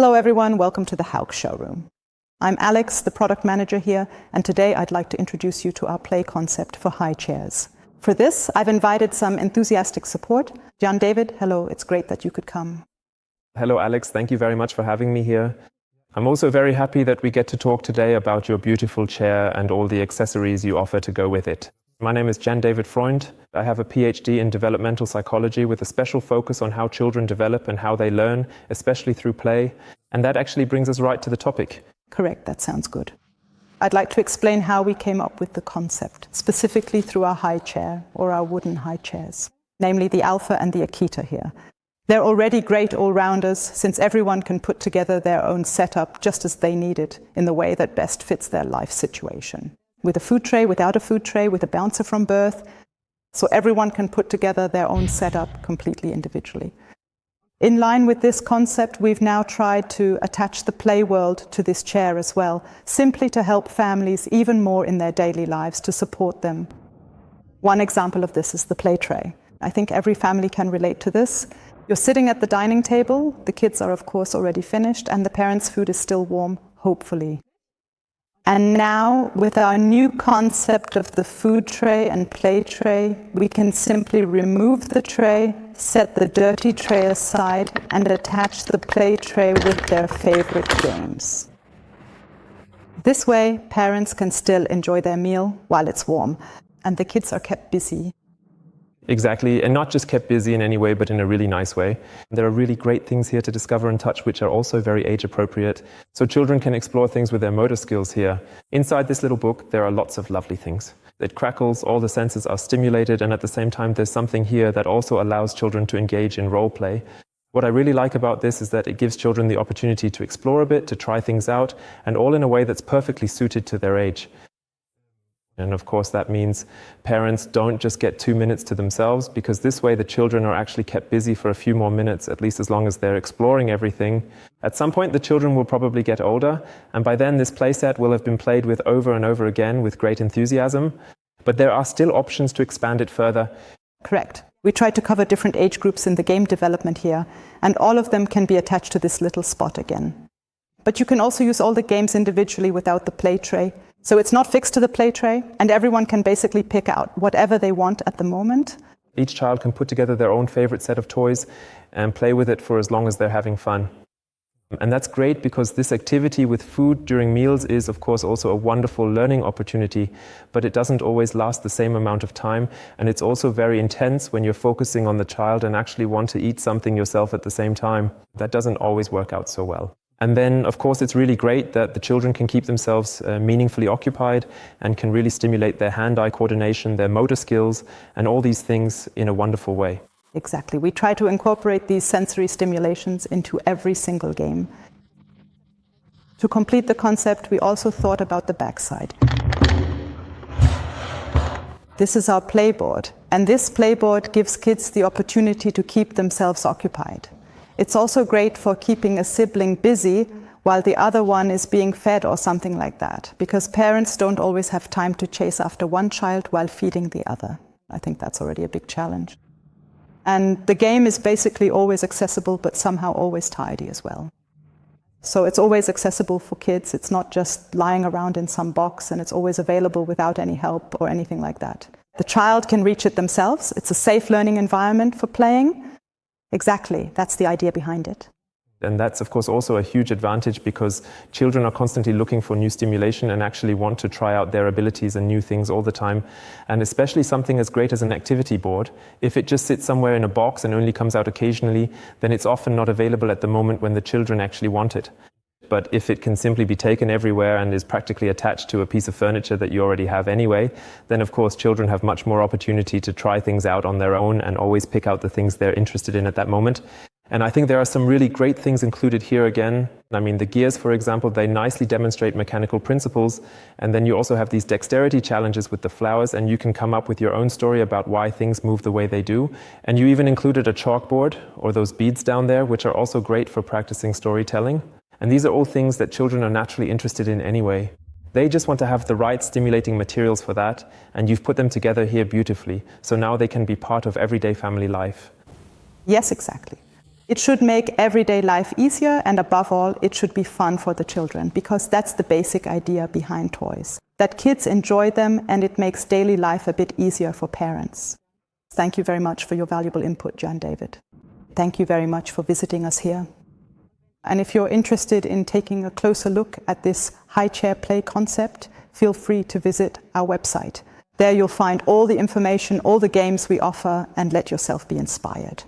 Hello everyone, welcome to the Hauck showroom. I'm Alex, the product manager here, and today I'd like to introduce you to our play concept for high chairs. For this, I've invited some enthusiastic support. Jan David, hello, it's great that you could come. Hello Alex, thank you very much for having me here. I'm also very happy that we get to talk today about your beautiful chair and all the accessories you offer to go with it. My name is Jan David Freund. I have a PhD in developmental psychology with a special focus on how children develop and how they learn, especially through play. And that actually brings us right to the topic. Correct, that sounds good. I'd like to explain how we came up with the concept, specifically through our high chair or our wooden high chairs, namely the Alpha and the Arketa here. They're already great all-rounders since everyone can put together their own setup just as they need it in the way that best fits their life situation. With a food tray, without a food tray, with a bouncer from birth, so everyone can put together their own setup completely individually. In line with this concept, we've now tried to attach the play world to this chair as well, simply to help families even more in their daily lives, to support them. One example of this is the play tray. I think every family can relate to this. You're sitting at the dining table, the kids are of course already finished, and the parents' food is still warm, hopefully. And now, with our new concept of the food tray and play tray, we can simply remove the tray, set the dirty tray aside, and attach the play tray with their favorite games. This way, parents can still enjoy their meal while it's warm, and the kids are kept busy. Exactly, and not just kept busy in any way, but in a really nice way. There are really great things here to discover and touch, which are also very age appropriate. So children can explore things with their motor skills here. Inside this little book, there are lots of lovely things. It crackles, all the senses are stimulated, and at the same time, there's something here that also allows children to engage in role play. What I really like about this is that it gives children the opportunity to explore a bit, to try things out, and all in a way that's perfectly suited to their age. And of course that means parents don't just get 2 minutes to themselves, because this way the children are actually kept busy for a few more minutes, at least as long as they're exploring everything. At some point the children will probably get older, and by then this playset will have been played with over and over again with great enthusiasm. But there are still options to expand it further. Correct. We tried to cover different age groups in the game development here, and all of them can be attached to this little spot again. But you can also use all the games individually without the play tray. So it's not fixed to the play tray, and everyone can basically pick out whatever they want at the moment. Each child can put together their own favorite set of toys and play with it for as long as they're having fun. And that's great because this activity with food during meals is, of course, also a wonderful learning opportunity, but it doesn't always last the same amount of time, and it's also very intense when you're focusing on the child and actually want to eat something yourself at the same time. That doesn't always work out so well. And then, of course, it's really great that the children can keep themselves meaningfully occupied and can really stimulate their hand-eye coordination, their motor skills, and all these things in a wonderful way. Exactly. We try to incorporate these sensory stimulations into every single game. To complete the concept, we also thought about the backside. This is our playboard, and this playboard gives kids the opportunity to keep themselves occupied. It's also great for keeping a sibling busy while the other one is being fed or something like that, because parents don't always have time to chase after one child while feeding the other. I think that's already a big challenge. And the game is basically always accessible, but somehow always tidy as well. So it's always accessible for kids. It's not just lying around in some box, and it's always available without any help or anything like that. The child can reach it themselves. It's a safe learning environment for playing. Exactly, that's the idea behind it. And that's, of course, also a huge advantage because children are constantly looking for new stimulation and actually want to try out their abilities and new things all the time. And especially something as great as an activity board, if it just sits somewhere in a box and only comes out occasionally, then it's often not available at the moment when the children actually want it. But if it can simply be taken everywhere and is practically attached to a piece of furniture that you already have anyway, then of course children have much more opportunity to try things out on their own and always pick out the things they're interested in at that moment. And I think there are some really great things included here again. I mean, the gears, for example, they nicely demonstrate mechanical principles. And then you also have these dexterity challenges with the flowers, and you can come up with your own story about why things move the way they do. And you even included a chalkboard or those beads down there, which are also great for practicing storytelling. And these are all things that children are naturally interested in anyway. They just want to have the right stimulating materials for that, and you've put them together here beautifully. So now they can be part of everyday family life. Yes, exactly. It should make everyday life easier, and above all, it should be fun for the children, because that's the basic idea behind toys. That kids enjoy them, and it makes daily life a bit easier for parents. Thank you very much for your valuable input, Jan David. Thank you very much for visiting us here. And if you're interested in taking a closer look at this high-chair play concept, feel free to visit our website. There you'll find all the information, all the games we offer, and let yourself be inspired.